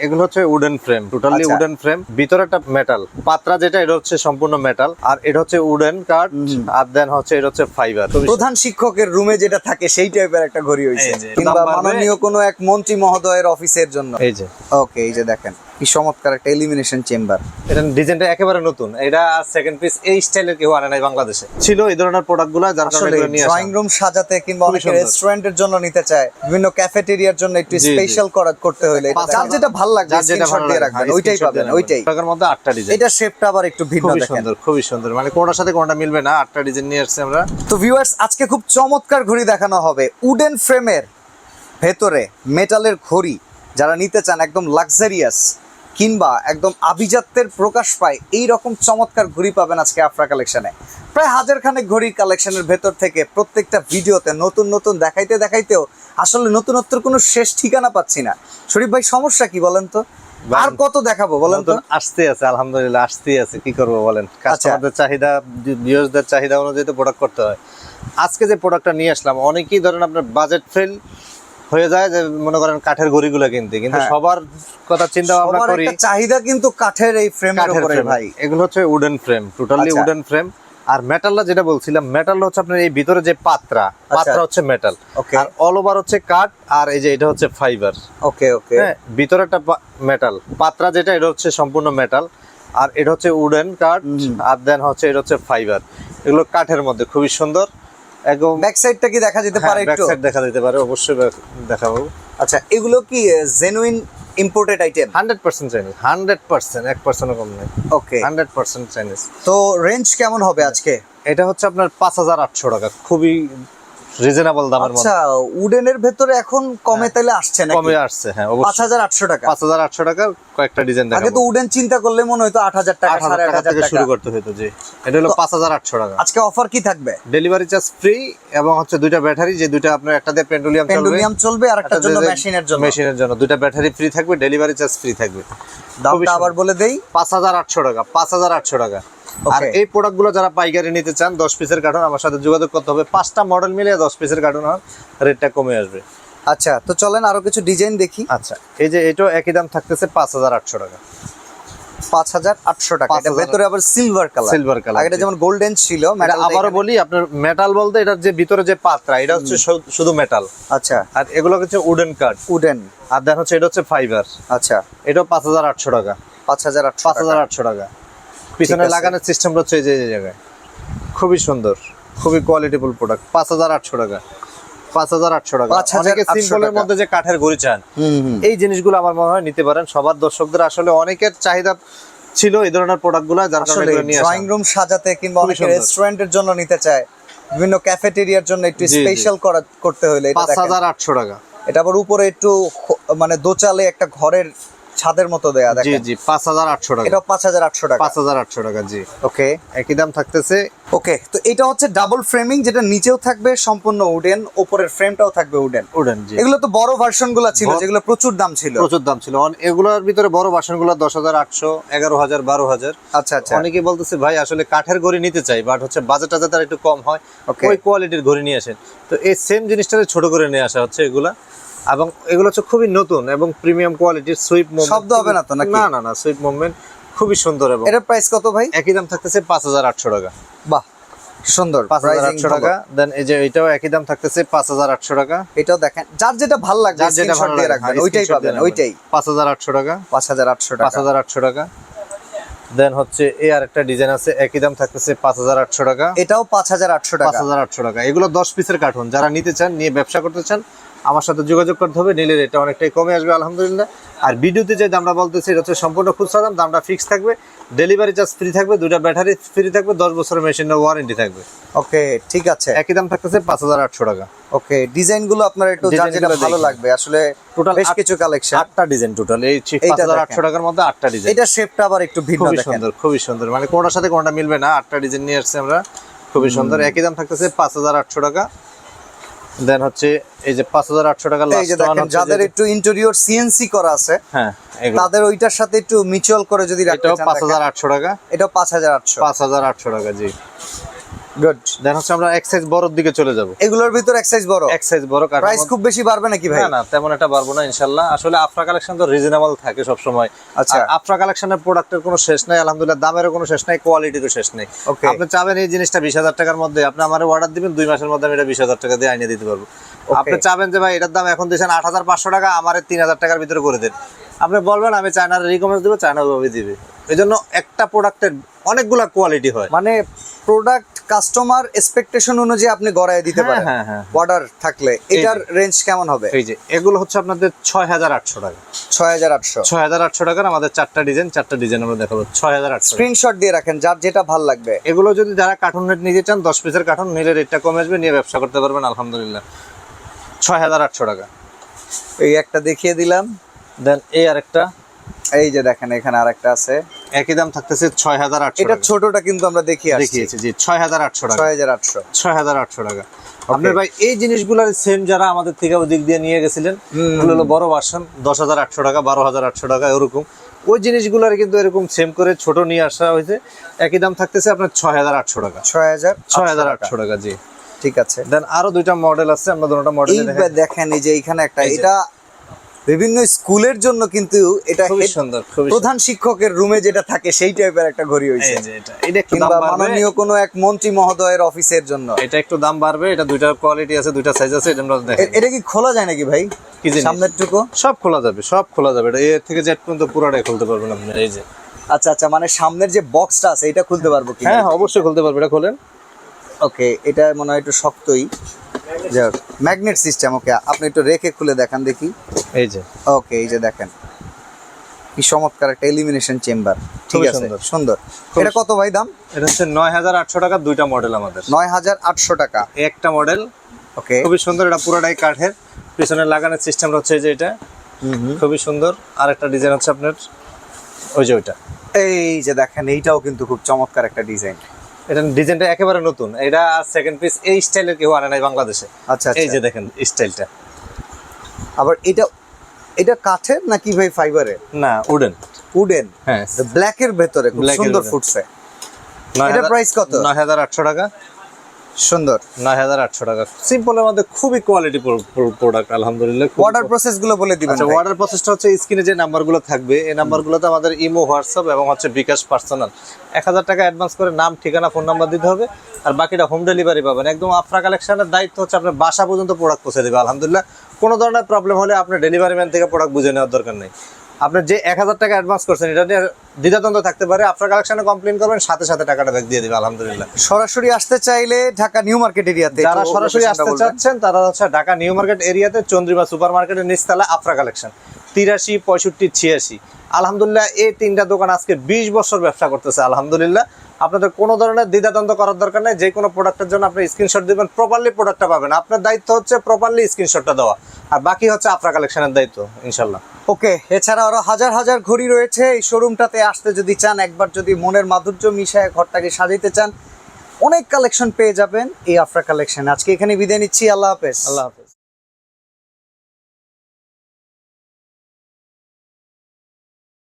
এগুলো হচ্ছে wooden frame, totally wooden frame, ভিতরে একটা মেটাল পাত্রা, যেটা এটা হচ্ছে সম্পূর্ণ মেটাল, আর এটা হচ্ছে উডেন কাঠ, আর দেন হচ্ছে এটা হচ্ছে ফাইবার। প্রধান শিক্ষকের রুমে যেটা থাকে সেই টাইপের একটা ঘড়ি হইছে, কিংবা মাননীয় কোনো এক মন্ত্রী মহোদয়ের অফিসের জন্য। এই যে ওকে, এই যে দেখেন কি চমৎকার একটা এলিমিনেশন চেম্বার। এটা ডিজাইনটা একেবারে নতুন, এটা সেকেন্ড পিস এই স্টাইলের কেউ আনে নাই বাংলাদেশে। ছিল এই ধরনের প্রোডাক্টগুলো, যার কারণে এগুলো নিয়ে আসা। ড্রয়িং রুম সাজাতে কিংবা অনেকে রেস্টুরেন্টের জন্য নিতে চায়, বিভিন্ন ক্যাফেটেরিয়ার জন্য একটু স্পেশাল করতে হইলে যার যেটা ভালো লাগবে স্ক্রিনশট দিয়ে রাখবেন, ওইটাই পাবেন। ওইটাই টাকার মধ্যে 8টা ডিজাইন। এটা শেপটা আবার একটু ভিন্ন খুবই দেখেন, সুন্দর, খুবই সুন্দর, মানে কোনটার সাথে কোনটা মিলবে না, 8টা ডিজাইন নিয়ে আসছে আমরা। তো ভিউয়ার্স, আজকে খুব চমৎকার ঘড়ি দেখানো হবে, উডেন ফ্রেমের ভেতরে মেটালের ঘড়ি। যারা নিতে চান একদম লাক্সারিয়াস কিংবা একদম আভিজাত্যের প্রকাশ পায় এই রকম চমৎকার ঘড়ি পাবেন আজকে আফরা কালেকশনে। প্রায় 1000 খানেক ঘড়ির কালেকশনের ভেতর থেকে প্রত্যেকটা ভিডিওতে নতুন নতুন দেখাইতেও আসলে নতুনত্বের কোনো শেষ ঠিকানা পাচ্ছি না। শরীফ ভাই, সমস্যা কি বলেন তো? আর কত দেখাবো বলেন তো? আসতে আছে, আলহামদুলিল্লাহ আসতে আছে, কি করবো বলেন, কাস্টমারদের চাহিদা, ভিউয়ারদের চাহিদা অনুযায়ী তো প্রোডাক্ট করতে হয়। আজকে যে প্রোডাক্টটা নিয়ে আসলাম, অনেকেই ধরেন আপনার বাজেট ফেল হয়ে যায় যে মনে করেন কাঠের ঘড়িগুলো কিনতে, কিন্তু সবার কথা চিন্তা ভাবনা করি, চাহিদা কিন্তু কাঠের এই ফ্রেমের উপরে ভাই। এগুলো হচ্ছে wooden frame, totally wooden frame. আর মেটালটা যেটা বলছিলাম, মেটাল হচ্ছে আপনার এই ভিতরে যে পাত্রা হচ্ছে মেটাল, আর অল ওভার হচ্ছে কাঠ, আর এই যে এটা হচ্ছে ফাইবার। ওকে ওকে, হ্যাঁ, ভিতরে একটা মেটাল পাত্রা, যেটা এটা হচ্ছে সম্পূর্ণ মেটাল, আর এটা হচ্ছে উডেন কাঠ, আর দেন হচ্ছে এটা হচ্ছে ফাইবার। এগুলো কাঠের মধ্যে খুবই সুন্দর। একদম ব্যাক সাইডটা কি দেখা যেতে পারে? একটু ব্যাক সাইড দেখা যেতে পারে, অবশ্যই দেখাবো। আচ্ছা, এগুলো কি জেনুইন ইম্পোর্টেড আইটেম? 100% চাইনিজ, 100%, 1% কম নাই। ওকে, 100% চাইনিজ। তো রেঞ্জ কেমন হবে আজকে? এটা হচ্ছে আপনার 5800 টাকা, খুবই রিজনেবল দামের মধ্যে। আচ্ছা, উডেনের ভেতরে এখন কমে তাইলে আসছে নাকি? কমে আসছে, হ্যাঁ অবশ্যই। 5800 টাকা, 5800 টাকার কয়েকটা ডিজাইন দেখাবো। আগে তো উডেন চিন্তা করলে মনে হতো 8000 টাকা, 8000 টাকা থেকে শুরু করতে হতো। জি, এটা হলো 5800 টাকা। আজকে অফার কি থাকবে? ডেলিভারি চার্জ ফ্রি, এবং হচ্ছে দুইটা ব্যাটারি, যে দুইটা আপনার একটাতে পেন্ডুলিয়াম চলবে আর একটার জন্য মেশিনের জন্য দুইটা ব্যাটারি ফ্রি থাকবে, ডেলিভারি চার্জ ফ্রি থাকবে। দামটা আবার বলে দেই, 5800 টাকা, 5800 টাকা। আর এই প্রোডাক্টগুলো যারা পাইকারি নিতে চান, 10 পিসের কার্টন, আমার সাথে যোগাযোগ করতে হবে। 5টা মডেল মিলে 10 পিসের কার্টন হয়, রেটটা কমে আসবে। আচ্ছা, তো চলেন আরো কিছু ডিজাইন দেখি। আচ্ছা, এই যে এটাও একই দাম থাকতেছে 5800 টাকা। 5800 টাকা। এটা ভেতরে আবার সিলভার কালার, এটা যেমন গোল্ডেন ছিল। আবারও বলি, আপনার মেটাল বলতে এটার যে ভিতরে যে পাত্রা, এটা হচ্ছে শুধু মেটাল। আচ্ছা, আর এগুলো হচ্ছে উডেন কাঠ, উডেন, আর দেন হচ্ছে এটা হচ্ছে ফাইবার। আচ্ছা, এটাও 5800 টাকা। 5800 টাকা। পিছনে লাগানোর সিস্টেম হচ্ছে এই যে জায়গায়, খুবই সুন্দর, খুবই কোয়ালিটিফুল প্রোডাক্ট। 5800 টাকা, 5800 টাকা। অনেকে সিম্পলের মধ্যে যে কাঠের ঘড়ি চান, এই জিনিসগুলো আমার মনে হয় নিতে পারেন। সবার দর্শকদের আসলে অনেকের চাহিদা ছিল এই ধরনের প্রোডাক্টগুলো, যার কারণে এগুলো নিয়ে আসা। ড্রয়িং রুম সাজাতে কিংবা অনেকে রেস্টুরেন্টের জন্য নিতে চায়, বিভিন্ন ক্যাফেটেরিয়ার জন্য একটু স্পেশাল করতে হইলে 5800 টাকা। এটা আবার উপরে একটু মানে দোচালে একটা ঘরের ছাদের মতো দেয়া, দেখেন। জি জি, 5800 টাকা। এটা 5800 টাকা। 5800 টাকা, জি। ওকে, একই দাম থাকতেছে। ওকে, তো এটা হচ্ছে ডাবল ফ্রেমিং, যেটা নিচেও থাকবে সম্পূর্ণ উডেন, উপরের ফ্রেমটাও থাকবে উডেন। জি। এগুলো তো বড় ভার্সনগুলো ছিল, যেগুলো প্রচুর দাম ছিল। এগুলোর ভিতরে বড় ভার্সনগুলো 10800, 11000, 12000। আচ্ছা আচ্ছা, অনেকেই বলতেছে ভাই আসলে কাঠের ঘড়ি নিতে চাই, বাট হচ্ছে বাজেটটা যাতে একটু কম হয়, ওই কোয়ালিটির ঘড়ি নিয়ে আসেন। তো এই সেম জিনিসটাকে ছোট করে নিয়ে আসা হচ্ছে এগুলা, এবং এগুলো হচ্ছে খুবই নতুন এবং প্রিমিয়াম কোয়ালিটির। সুইপ মুভমেন্ট শব্দ হবে না তো নাকি? না না, সুইপ মুভমেন্ট খুবই সুন্দর। এবং এটার প্রাইস কত ভাই? একই দাম থাকতেছে 5800 টাকা। বাহ, সুন্দর, 5800 টাকা। দেন এই যে এটাও একই দাম থাকতেছে 5800 টাকা। এটাও দেখেন, যার যেটা ভালো লাগবে স্ক্রিনশট দিয়ে রাখবেন, ওইটাই পাবেন। ওইটাই 5800 টাকা, 5800 টাকা, 5800 টাকা। দেন হচ্ছে এই আরেকটা ডিজাইন আছে, একই দাম থাকতেছে 5800 টাকা। এটাও 5800 টাকা। 5800 টাকা। এগুলো 10 পিসের কার্টন, যারা নিতে চান, নিয়ে ব্যবসা করতে চান, আমার সাথে যোগাযোগ করতে হবে। নিলে এটা অনেকটাই কমে আসবে আলহামদুলিল্লাহ। আর ভিডিওতে যে দামটা বলতেছি, এটা হচ্ছে সম্পূর্ণ খুচরা দাম, দামটা ফিক্স থাকবে। ডেলিভারি চার্জ ফ্রি থাকবে, দুইটা ব্যাটারি ফ্রি থাকবে, 10 বছরের মেশিনের ওয়ারেন্টি থাকবে। ওকে, ঠিক আছে। একই দাম থাকতেছে 5800 টাকা। ওকে, ডিজাইনগুলো আপনার একটু যার যেটা ভালো লাগবে, আসলে টোটাল বেশ কিছু কালেকশন, 8টা ডিজাইন টোটাল। এই 5800 টাকার মধ্যে 8টা ডিজাইন। এটা শেপটা আবার একটু ভিন্ন দেখেন, সুন্দর, খুবই সুন্দর, মানে কোনটার সাথে কোনটা মিলবে না, 8টা ডিজাইন নিয়ে আসছে আমরা, খুবই সুন্দর। একই দাম থাকতেছে 5800 টাকা। দেন হচ্ছে এই যে 5800 টাকা লাস্ট ওয়ান, যাদের একটু ইন্টেরিয়র সিএনসি করা আছে, হ্যাঁ, তাদের ওইটার সাথে একটু মিউচুয়াল করে যদি রাখতে চান, এটাও 5800 টাকা। এটাও 5800 5800 টাকা, জি। গুড। দেন হচ্ছে আমরা এক সাইজ বড়র দিকে চলে যাব। এগুলোর ভিতর এক সাইজ বড়, এক সাইজ বড় কাঠের প্রাইস খুব বেশি বাড়বে নাকি ভাই? না না, তেমন একটা পারবো না ইনশাআল্লাহ। আসলে আফরা কালেকশন তো রিজনেবল থাকে সব সময়। আচ্ছা। আফরা কালেকশনের প্রোডাক্টের কোনো শেষ নাই আলহামদুলিল্লাহ, দামেরও কোনো শেষ নাই, কোয়ালিটিরও শেষ নাই। Okay. আপনি চাবেন এই জিনিসটা 20,000 টাকার মধ্যে, আপনি আমার অর্ডার দিবেন 2 মাসের মধ্যে আমি এটা 20,000 টাকা দিয়ে আইনে দিতে পারবো। আপনি চাবেন যে ভাই এটার দাম এখন দিয়েছেন 8,500 টাকা, আমার 3,000 টাকার ভিতরে করে দেন, আপনি বলবেন আমি চায়নার রিকমেন্ড দেবো, চায়না ওইভাবে দিবে। এই জন্য একটা প্রোডাক্টের অনেকগুলা কোয়ালিটি হয়, মানে প্রোডাক্ট কাস্টমার এক্সপেকটেশন অনুযায়ী আপনি গড়ায় দিতে হ্যাঁ, পারেন। হ্যাঁ, হ্যাঁ। অর্ডার থাকলে এটার রেঞ্জ কেমন হবে? এই যে এগুলো হচ্ছে আপনাদের 6,800 টাকা। 6,800। 6,800 টাকার আমাদের চারটা ডিজাইন আমরা দেখাবো 6,800। স্ক্রিনশট দিয়ে রাখেন যার যেটা ভালো লাগবে। এগুলো যদি যারা কার্টুন রেট নিতে চান 10 পিসের কার্টুন নিলে রেটটা কমে আসবে, নিয়ে ব্যবসা করতে পারবেন আলহামদুলিল্লাহ। 6,800 টাকা। এই একটা দেখিয়ে দিলাম। দেন এই আরেকটা, এই যে দেখেন এখানে আরেকটা আছে, একই দাম থাকতেছে 6,800 এটা টাকা। ছোটটা কিন্তু আমরা দেখিয়েছি দেখিয়েছি জি 6,800 টাকা। 6,800। 6,800 টাকা। আপনার ভাই এই জিনিসগুলোর সেম যারা আমাদের থেকে ওদিক দিয়ে নিয়ে গেছিলেন, ওগুলো হলো বড় ভার্সন 10,800 টাকা, 12,800 টাকা এরকম। ওই জিনিসগুলোর কিন্তু এরকম সেম করে ছোট নিয়ে আসা হয়েছে, একই দাম থাকতেছে আপনার 6,800 টাকা। 6,800 টাকা জি। ঠিক আছে। দেন আরো দুইটা মডেল আছে, আমরা দুটোটা মডেল দেখেন এই যে এখানে একটা, এই যে। এটা বিভিন্ন স্কুলের জন্য কিন্তু এটা খুবই সুন্দর, খুবই প্রধান শিক্ষকের রুমে যেটা থাকে সেই টাইপের একটা ঘড়ি হইছে। এই যে এটা একটু দাম কিংবা বাড়বে, মাননীয় কোনো এক মন্ত্রী মহোদয়ের অফিসের জন্য এটা একটু দাম বাড়বে। এটা দুইটা কোয়ালিটি আছে, দুইটা সাইজ আছে, এটা আমরা দেখেন। এটা কি খোলা যায় নাকি ভাই? কি জিনিস? সামনের টুকু সব খোলা যাবে, সব খোলা যাবে। এটা এর থেকে জেড পর্যন্ত পুরোটাই খুলতে পারবেন আপনি। এই যে আচ্ছা আচ্ছা, মানে সামনের যে বক্সটা আছে এটা খুলতে পারবো কি? হ্যাঁ অবশ্যই খুলতে পারবে, এটা খোলেন। ওকে, এটা মনে হয় একটু শক্তই, যাক ম্যাগনেট সিস্টেম। ওকে, আপনি একটু রেখে খুলে দেখান দেখি। এই যে ওকে, এই যে দেখেন কি চমৎকার একটা এলিমিনেশন চেম্বার। ঠিক খুবই আছে, সুন্দর। সুন্দর। এটা কত ভাই দাম? এটা হচ্ছে 9,800 টাকা, দুইটা মডেল আমাদের। 9,800 টাকা একটা মডেল ওকে। খুবই সুন্দর, এটা পুরোটাই কাঠের, পিছনে লাগানোর সিস্টেমটা হচ্ছে যে এটা খুবই সুন্দর। আর একটা ডিজাইন হচ্ছে আপনার ওই যে ওইটা। এই যে দেখেন এইটাও কিন্তু খুব চমৎকার একটা ডিজাইন। এটা ডিজাইনটা একেবারে নতুন, এটা সেকেন্ড পিস এই স্টাইলের কেউ আনে নাই বাংলাদেশে। আচ্ছা এই যে দেখেন স্টাইলটা। আবার এটা কাঠের নাকি ভাই ফাইবারের? না উডেন। উডেন, হ্যাঁ ব্ল্যাকের ভেতরে খুব Black এর সুন্দর ভেতরে। ফুটছে। এটা প্রাইস কত? 9,800 টাকা। সুন্দর। 9,800 টাকা, সিম্পলের মধ্যে খুবই কোয়ালিটি প্রোডাক্ট আলহামদুলিল্লাহ। অর্ডার প্রসেস গুলো বলে দিবেন আচ্ছা, ভাই। অর্ডার প্রসেসটা হচ্ছে স্ক্রিনে যে নাম্বারগুলো থাকবে, এই নাম্বারগুলোতে আমাদের ইমো, হোয়াটসঅ্যাপ এবং হচ্ছে বিকাশ পার্সোনাল 1,000 টাকা অ্যাডভান্স করে নাম, ঠিকানা, ফোন নাম্বার দিতে হবে। আর বাকিটা হোম ডেলিভারি পাবেন। একদম আফরা কালেকশনের দায়িত্ব হচ্ছে আপনার বাসা পর্যন্ত প্রোডাক্ট পৌঁছে দেবে আলহামদুলিল্লাহ। কোনো ধরনের প্রবলেম হলে আপনার ডেলিভারি ম্যান থেকে প্রোডাক্ট বুঝে নেওয়ার দরকার নেই। আপনার যে 1,000 টাকা অ্যাডভান্স করছেন, এটা নিয়ে দ্বিধাদ্বন্দ্ব থাকতে পারে, আফরা কালেকশনে কমপ্লেন করবেন, সাথে সাথে টাকাটা ব্যাক দিয়ে দেবে আলহামদুলিল্লাহ। সরাসরি আসতে চাইলে ঢাকা নিউ মার্কেট এরিয়াতে, যারা সরাসরি আসতে চাচ্ছেন তারা হচ্ছে ঢাকা নিউ মার্কেট এরিয়াতে চন্দ্রিমা সুপার মার্কেটের নিচতলা আফরা কালেকশন 83, 65, 86। আলহামদুলিল্লাহ এই তিনটা দোকান আজকে 20 বছর ব্যবসা করতেছে আলহামদুলিল্লাহ। আপনাদের কোনো ধরনের দ্বিধাদ্বন্দ্ব করার দরকার নেই। যে কোনো প্রোডাক্টের জন্য আপনি স্ক্রিনশট দিবেন, প্রপারলি প্রোডাক্টটা পাবেন। আপনার দায়িত্ব হচ্ছে প্রপারলি স্ক্রিনশটটা দেওয়া, আর বাকি হচ্ছে আফরা কালেকশনের দায়িত্ব ইনশাল্লাহ। ওকে, এছাড়া আরো হাজার হাজার ঘড়ি রয়েছে। এই শোরুমটাতে আসতে যদি চান, একবার যদি মনের মাধুর্য মিশায় ঘরটাকে সাজাইতে চান, অনেক কালেকশন পেয়ে যাবেন এই আফরা কালেকশন। আজকে এখানে বিদায় নিচ্ছি, আল্লাহ হাফেজ। আল্লাহ হাফেজ।